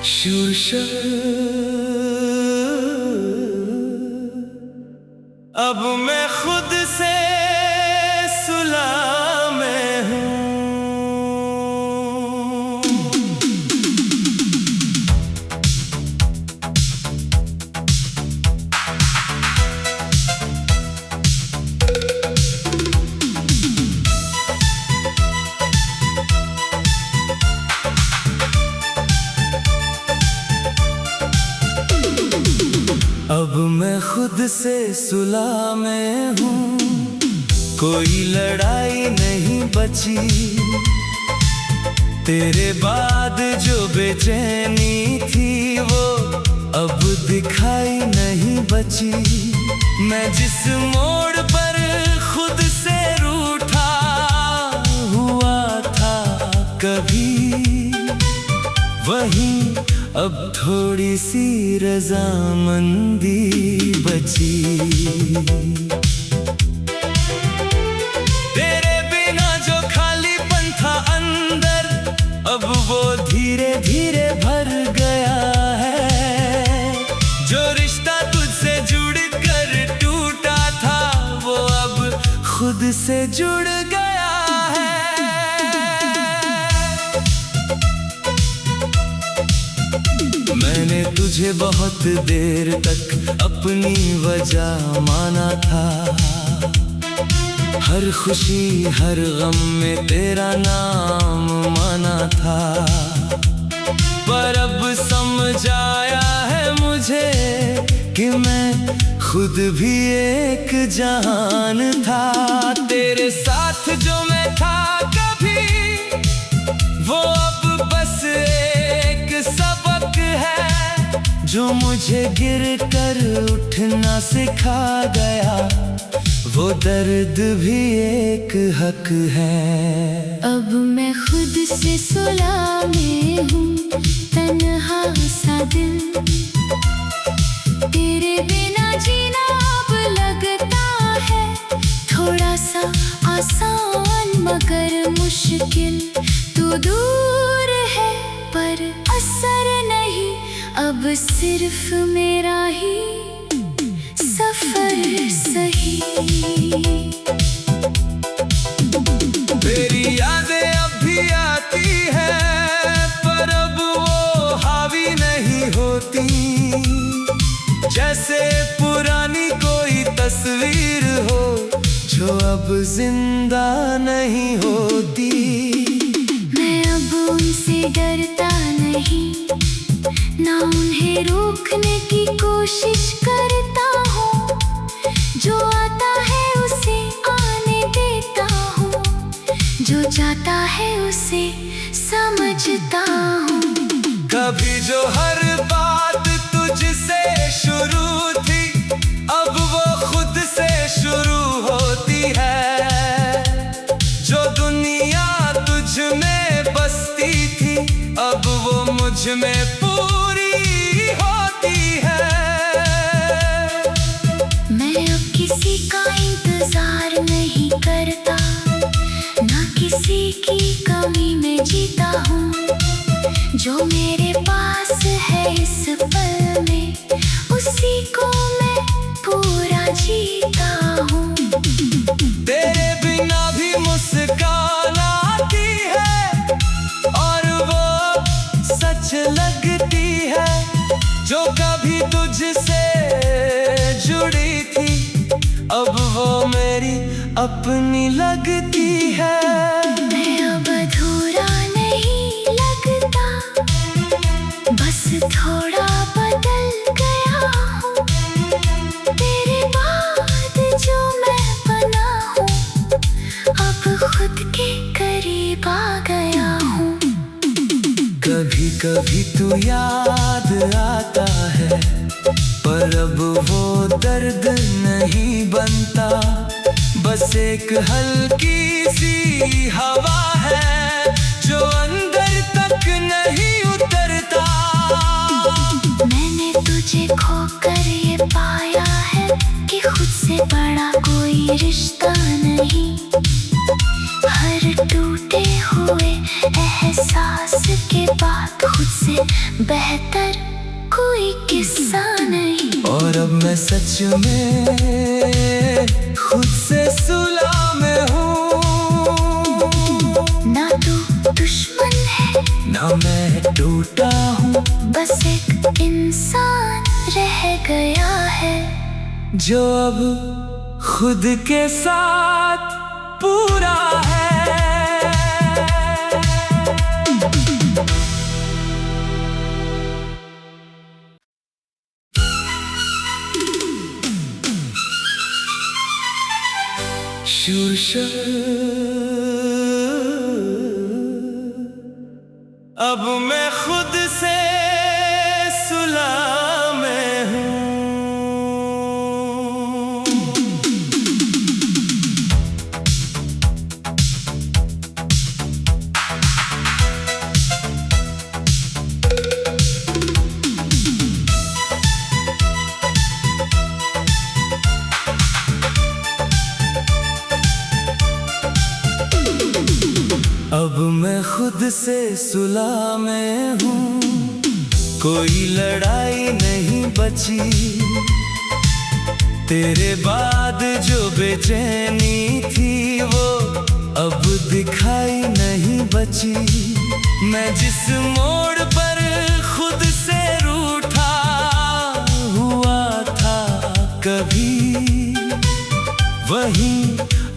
शीर्षक अब मैं खुद से सुलह में हूँ। अब मैं खुद से सुलह में हूँ, कोई लड़ाई नहीं बची। तेरे बाद जो बेचैनी थी वो अब दिखाई नहीं बची। मैं जिस मोड़ पर खुद से रूठा हुआ था कभी, वहीं अब थोड़ी सी रज़ामंदी बची। तेरे बिना जो खालीपन था अंदर, अब वो धीरे धीरे भर गया है। जो रिश्ता तुझसे जुड़ कर टूटा था, वो अब खुद से जुड़ गया है। मैंने तुझे बहुत देर तक अपनी वजह माना था। हर खुशी हर गम में तेरा नाम माना था। पर अब समझ आया है मुझे कि मैं खुद भी एक जहान था। तेरे साथ जो मैं था कभी, वो अब बस एक सबक है जो मुझे गिर कर उठना सिखा गया। वो दर्द भी एक हक है। अब मैं खुद से सुलह में हूँ, तन्हा सा दिल। तेरे बिना जीना अब लगता है थोड़ा सा आसान मगर मुश्किल। तू दूर है पर असर नहीं, अब सिर्फ मेरा ही सफर सही। तेरी यादें अब भी आती हैं, पर अब वो हावी नहीं होती। जैसे पुरानी कोई तस्वीर हो जो अब जिंदा नहीं होती। मैं अब उनसे डरता नहीं, ना उन्हें रोकने की कोशिश करता हूँ। जो आता है उसे आने देता हूँ, जो जाता है उसे समझता हूँ। कभी जो हर बात तुझसे शुरू थी, अब वो खुद से शुरू होती है। जो दुनिया तुझ में बसती थी, अब वो मुझ में पूरी होती है। मैं अब किसी का इंतजार नहीं करता, ना किसी की कमी में जीता हूँ। जो मेरे पास है इस पल में, उसी को मैं पूरा जीता हूँ। तेरे बिना भी मुस्कान आती है और वो सच लगती है। जो कभी तुझसे जुड़ी थी, अब वो मेरी अपनी लगती है। मैं अब अधूरा नहीं लगता, बस थोड़ा बदल गया हूँ। तेरे बाद जो मैं बना हूँ, अब खुद के करीब आ गया हूँ। कभी कभी तू याद आता है, पर अब वो दर्द नहीं बनता। बस एक हल्की सी हवा है जो अंदर तक नहीं उतरता। मैंने तुझे खोकर ये पाया है कि खुद से बड़ा कोई रिश्ता नहीं। हर टूटे हुए हुए एहसास के बाद खुद से बेहतर कोई किस्सा नहीं। और अब मैं सच में खुद से सुलह में हूँ। ना तू दुश्मन है ना मैं टूटा हूँ, बस एक इंसान रह गया है जो अब खुद के साथ पूरा है। अब मैं खुद से सुलह में हूँ। अब मैं खुद से सुलह में हूँ, कोई लड़ाई नहीं बची। तेरे बाद जो बेचैनी थी वो अब दिखाई नहीं बची। मैं जिस मोड़ पर खुद से रूठा हुआ था कभी, वहीं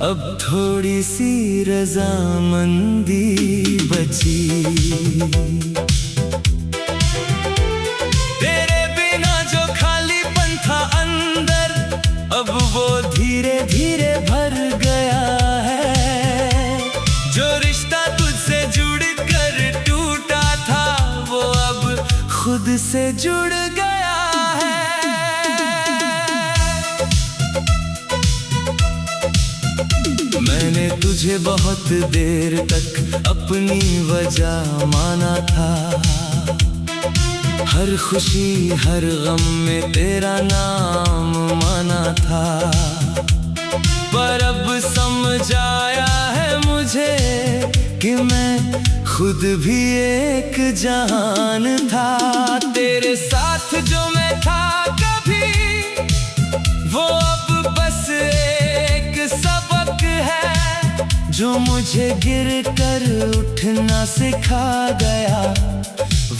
अब थोड़ी सी रजामंदी बची। तेरे बिना जो खालीपन था अंदर, अब वो धीरे धीरे भर गया है। जो रिश्ता तुझसे जुड़ कर टूटा था वो अब खुद से जुड़ गया है। मैंने तुझे बहुत देर तक अपनी वजह माना था। हर खुशी हर गम में तेरा नाम माना था। पर अब समझ आया है मुझे कि मैं खुद भी एक जहान था। तेरे साथ जो मैं था कभी, वो अब बस एक सबक है जो मुझे गिर कर उठना सिखा गया।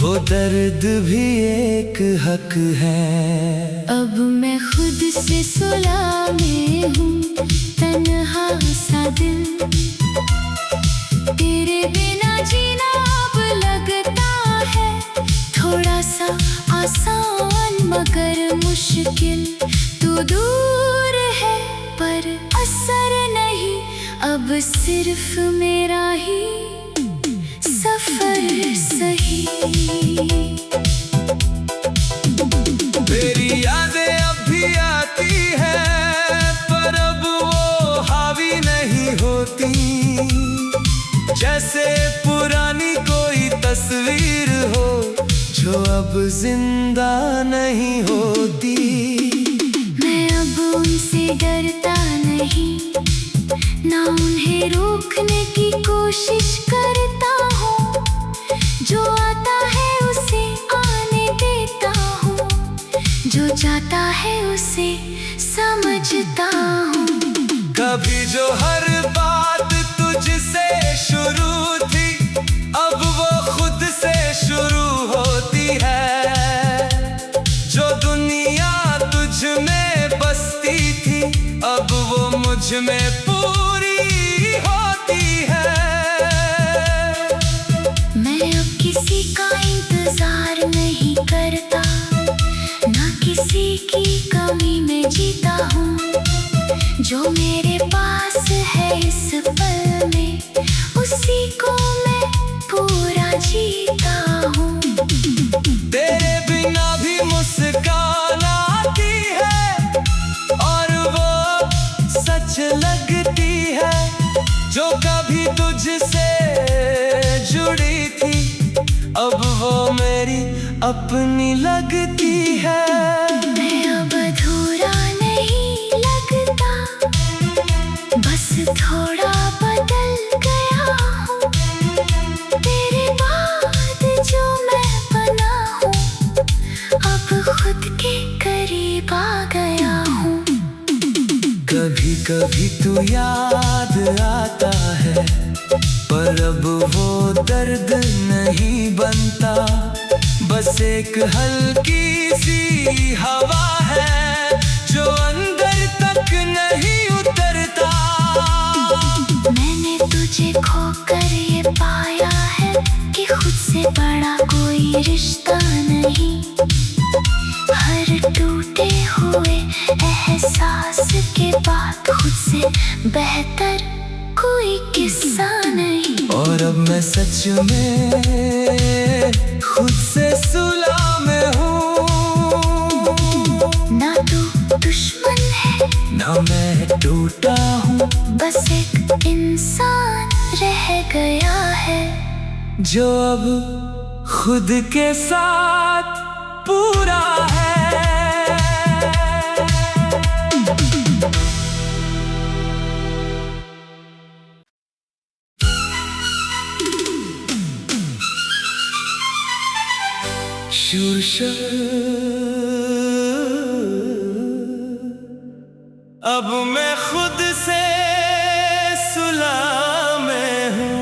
वो दर्द भी एक हक है। अब मैं खुद से सुलह में हूँ, तन्हा सा दिल। तेरे बिना जीना अब लगता है थोड़ा सा आसान मगर मुश्किल। तू दूर है पर असर नहीं, अब सिर्फ मेरा ही सफर सही। तेरी यादें अब भी आती हैं पर अब वो हावी नहीं होती। जैसे पुरानी कोई तस्वीर हो जो अब जिंदा नहीं होती। मैं अब उनसे डरता नहीं, ना उन्हें रोकने की कोशिश करता हूँ। जो आता है उसे आने देता हूँ, जो जाता है उसे समझता हूँ। कभी जो हर बात तुझसे शुरू थी, अब वो खुद से शुरू होती है। जो दुनिया तुझ में बसती थी, अब वो मुझ में पूरी होती है। मैं अब किसी का इंतजार नहीं करता, ना किसी की कमी में जीता हूँ। जो मेरे पास है इस पल में, उसी को मैं पूरा जीता हूँ। तेरे बिना भी मुस्कान आती है और वो सच लगती है। जो कभी तुझसे जुड़ी थी, अब वो मेरी अपनी लगती है। मैं अब अधूरा नहीं लगता, बस थोड़ा बदल गया हूँ। याद आता है, पर अब वो दर्द नहीं बनता। बस एक हल्की सी हवा है जो अंदर तक नहीं उतरता। मैंने तुझे खोकर ये पाया है कि खुद से बड़ा कोई रिश्ता नहीं। हर टूटे हुए एहसास के बाद खुद से बेहतर कोई किस्सा नहीं। और अब मैं सच में खुद से सुलह में हूँ। ना तू दुश्मन है ना मैं टूटा हूँ, बस एक इंसान रह गया है जो अब खुद के साथ पूरा है। अब मैं खुद से सुलह में हूँ।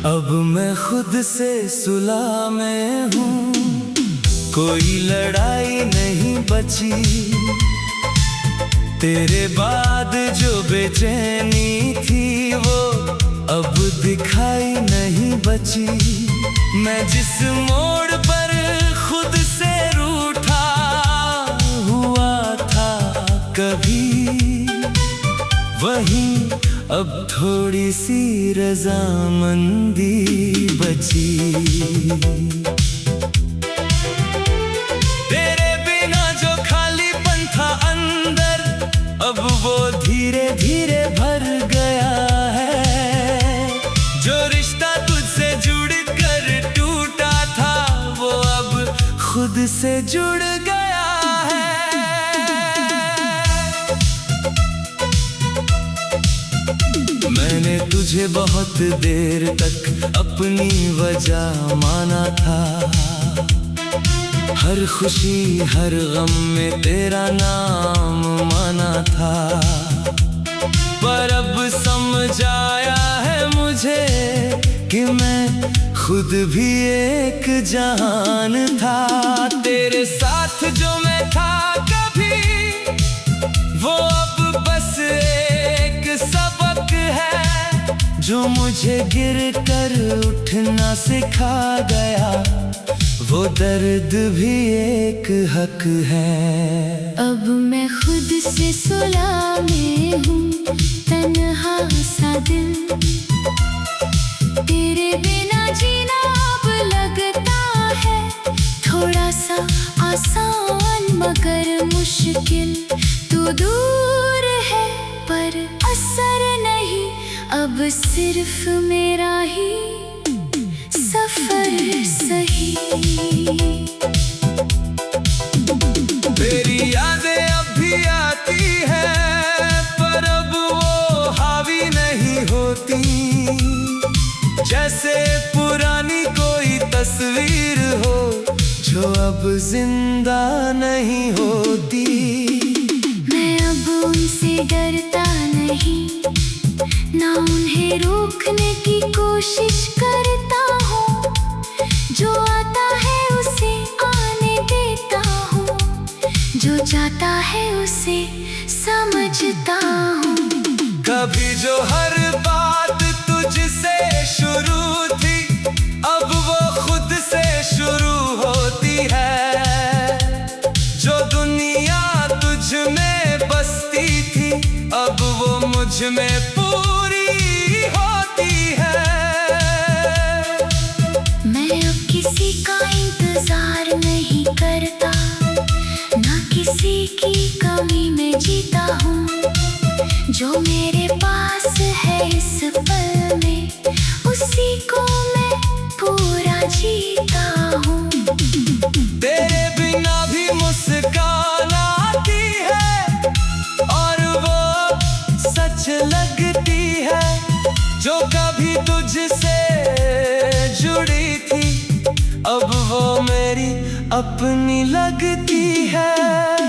अब मैं खुद से सुलह में हूँ, कोई लड़ाई नहीं बची। तेरे बाद जो बेचैनी थी वो अब दिखाई नहीं बची। मैं जिस मोड़ पर खुद से रूठा हुआ था कभी, वहीं अब थोड़ी सी रजामंदी बची। तेरे बिना जो खालीपन था अंदर, अब वो धीरे धीरे भर गया है। जो रिश्ता तुझसे जुड़ कर टूटा था वो अब खुद से जुड़ गया है। मैंने तुझे बहुत देर तक अपनी वजह माना था। हर खुशी हर गम में तेरा नाम माना था। पर अब समझ आया है मुझे कि मैं खुद भी एक जहान था। तेरे साथ जो मैं था कभी, वो अब बस एक सबक है जो मुझे गिर कर उठना सिखा गया। वो दर्द भी एक हक है। अब मैं खुद से सुलह में हूँ, तन्हा सा दिल। तेरे बिना जीना अब लगता है थोड़ा सा आसान मगर मुश्किल। तू दूर है पर असर नहीं, अब सिर्फ मेरा ही सफर सही। तेरी यादें अब भी आती हैं, पर अब वो हावी नहीं होती। जैसे पुरानी कोई तस्वीर हो जो अब जिंदा नहीं होती। मैं अब उनसे डरता नहीं, ना उन्हें रोकने की कोशिश करता हूँ। जो आता है उसे आने देता हूँ, जो जाता है उसे समझता हूँ। कभी जो हर बात तुझसे शुरू थी, अब वो खुद से शुरू होती है। जो दुनिया तुझ में बसती थी, अब वो मुझ में पूरी होती है। मैं अब किसी का इंतजार नहीं करता, ना किसी की कमी में जीता हूँ। जो मेरे पास है इस पल में, उसी को मैं पूरा जीता हूँ। अपनी लगती है।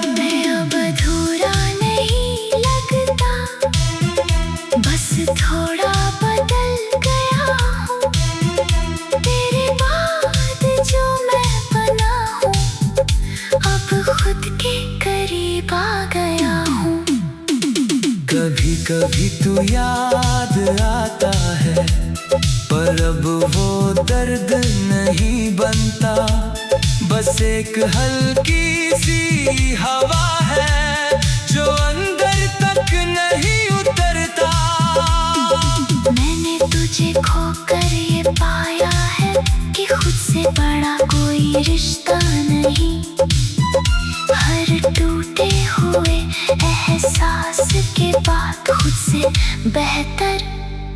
मैं अब अधूरा नहीं लगता, बस थोड़ा बदल गया हूँ। तेरे बाद जो मैं बना हूँ, अब खुद के करीब आ गया हूँ। कभी कभी तू याद आता है, पर अब वो दर्द नहीं बनता। बस एक हल्की सी हवा है जो अंदर तक नहीं उतरता। मैंने तुझे खोकर ये पाया है कि खुद से बड़ा कोई रिश्ता नहीं। हर टूटे हुए एहसास के बाद खुद से बेहतर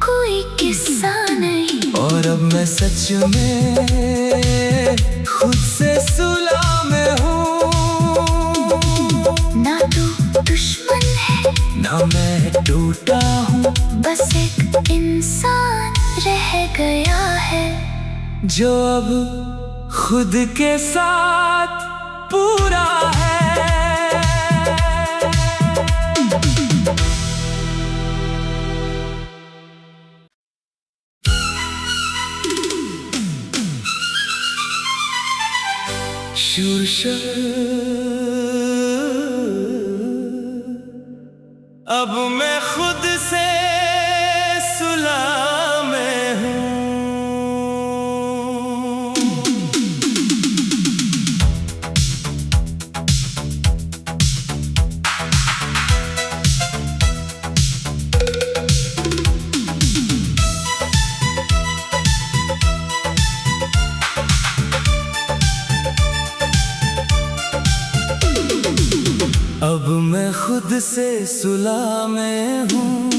कोई किस्सा नहीं। और अब मैं सच में खुद से सुलह में हूँ। ना तू दुश्मन है, ना मैं टूटा हूँ, बस एक इंसान रह गया है जो अब खुद के साथ पूरा है। अब मैं खुद से सुलह में हूँ। अब मैं खुद से सुलह में हूँ,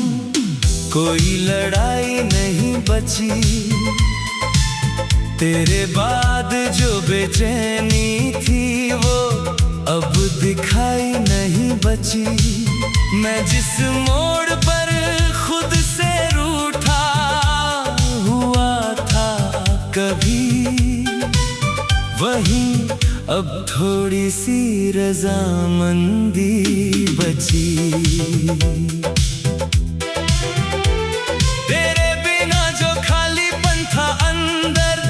कोई लड़ाई नहीं बची। तेरे बाद जो बेचैनी थी वो अब दिखाई नहीं बची। मैं जिस मोड़ पर खुद से रूठा हुआ था कभी, वहीं अब थोड़ी सी रजामंदी बची। तेरे बिना जो खालीपन था अंदर,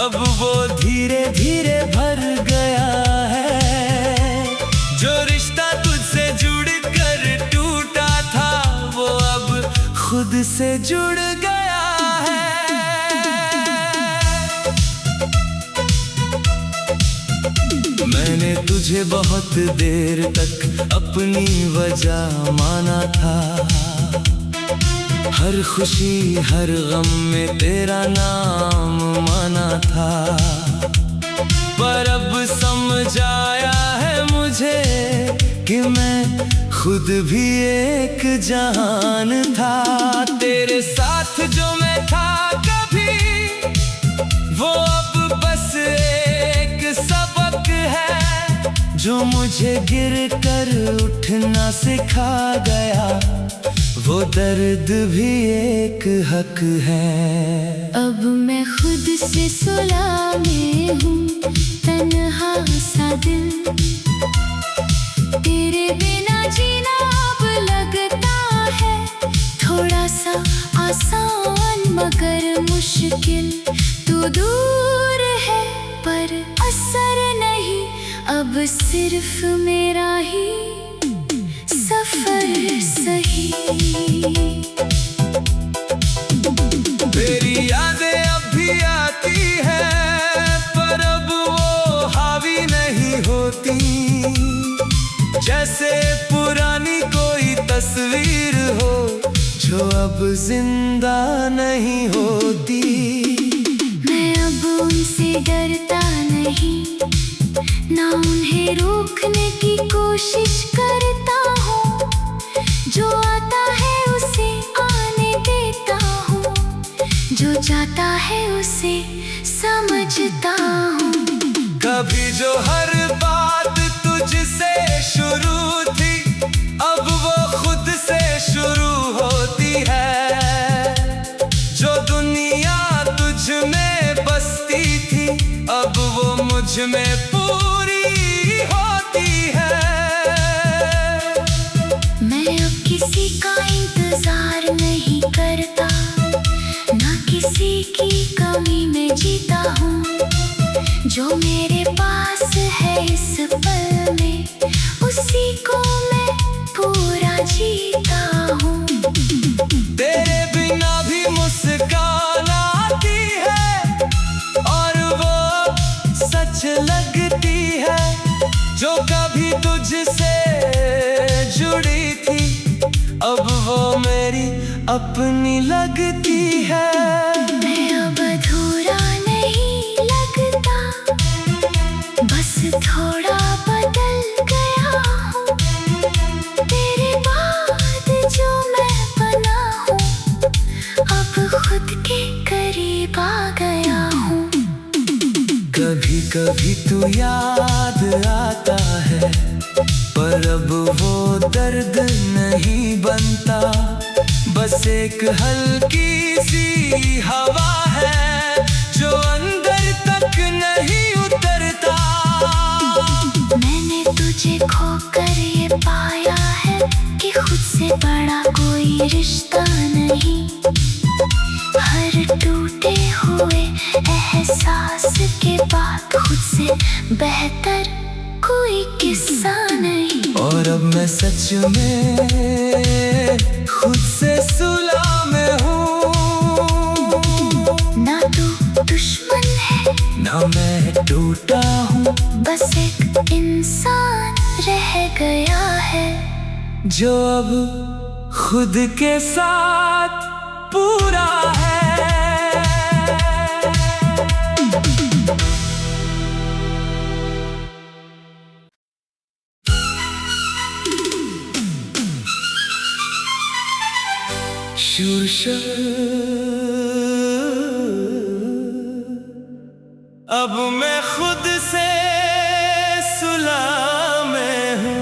अब वो धीरे धीरे भर गया है। जो रिश्ता तुझसे जुड़ कर टूटा था, वो अब खुद से जुड़ गया है। मैंने तुझे बहुत देर तक अपनी वजह माना था। हर खुशी हर गम में तेरा नाम माना था। पर अब समझ आया है मुझे कि मैं खुद भी एक जहान था। तेरे साथ जो मैं था कभी, वो अब बस एक सबक है जो मुझे गिर कर उठना सिखा गया। वो दर्द भी एक हक है। अब मैं खुद से सुलह में हूँ, तन्हा सा दिल। तेरे बिना जीना अब लगता है थोड़ा सा आसान मगर मुश्किल। तू दूर है पर असर नहीं, अब सिर्फ मेरा ही सफर सही। तेरी यादें अब भी आती हैं, पर अब वो हावी नहीं होती। जैसे पुरानी कोई तस्वीर हो जो अब जिंदा नहीं होती। मैं अब उनसे डरता नहीं, ना उन्हें रोकने की कोशिश करता हूँ। जो आता है उसे आने देता हूँ, जो जाता है उसे समझता हूँ। कभी जो हर बात तुझसे शुरू थी, अब वो खुद से शुरू होती है। जो दुनिया तुझ में बसती थी, अब वो मुझ में जो मेरे पास है इस पल में, उसी को मैं पूरा जीता हूँ। तेरे बिना भी मुस्कान आती है और वो सच लगती है, जो कभी तुझसे जुड़ी थी अब वो मेरी अपनी लगती है। मैं अब अधूरा नहीं लगता, बस थोड़ा बदल गया हूँ। तेरे बाद जो मैं बना हूँ, अब खुद के करीब आ गया हूँ। कभी कभी तू याद आता है, पर अब वो दर्द नहीं बनता। बस एक हल्की सी हवा है जो अंदर तक नहीं उतरता। मैंने तुझे खोकर ये पाया है कि खुद से बड़ा कोई रिश्ता नहीं। हर टूटे हुए एहसास के बाद खुद से बेहतर कोई किस्सा नहीं। और अब मैं सच में खुद से सुलह में हूँ। ना तू दुश्मन है, ना मैं टूटा हूँ, बस एक इंसान रह गया है, जो अब खुद के साथ पूरा है। अब मैं खुद से सुलह में हूँ।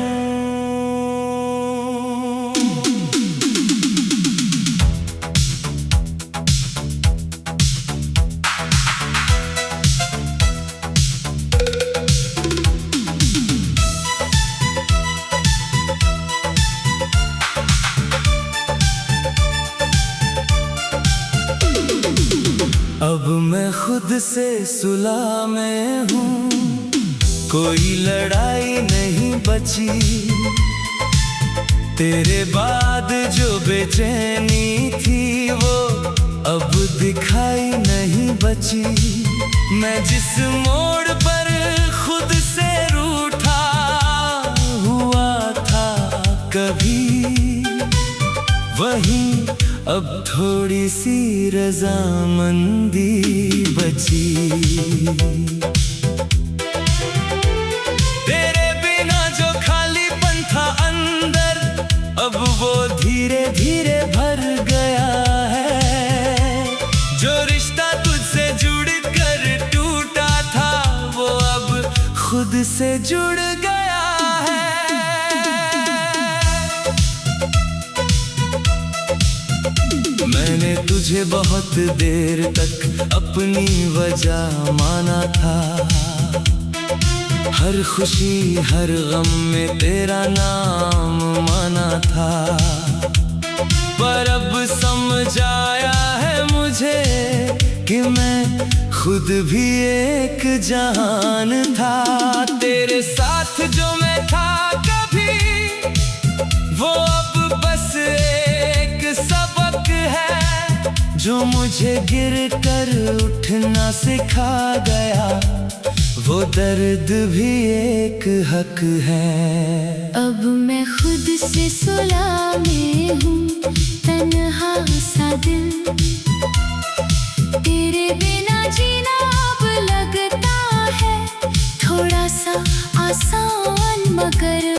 अब मैं खुद से सुलह में हूँ, कोई लड़ाई नहीं बची। तेरे बाद जो बेचैनी थी वो अब दिखाई नहीं बची। मैं जिस मोड़ पर खुद से रूठा हुआ था कभी, वहीं अब थोड़ी सी रजामंदी बची। तेरे बिना जो खालीपन था अंदर, अब वो धीरे धीरे भर गया है। जो रिश्ता तुझसे जुड़ कर टूटा था वो अब खुद से जुड़ गया है। मैंने तुझे बहुत देर तक अपनी वजह माना था। हर खुशी हर गम में तेरा नाम माना था, पर अब समझ आया है मुझे कि मैं खुद भी एक जहान था। तेरे साथ जो मैं था कभी, वो अब बस एक सबक है जो मुझे गिर कर उठना सिखा गया। वो दर्द भी एक हक है। अब मैं खुद से सुलह में हूँ, तन्हा सा दिल। तेरे बिना जीना अब लगता है थोड़ा सा आसान, मगर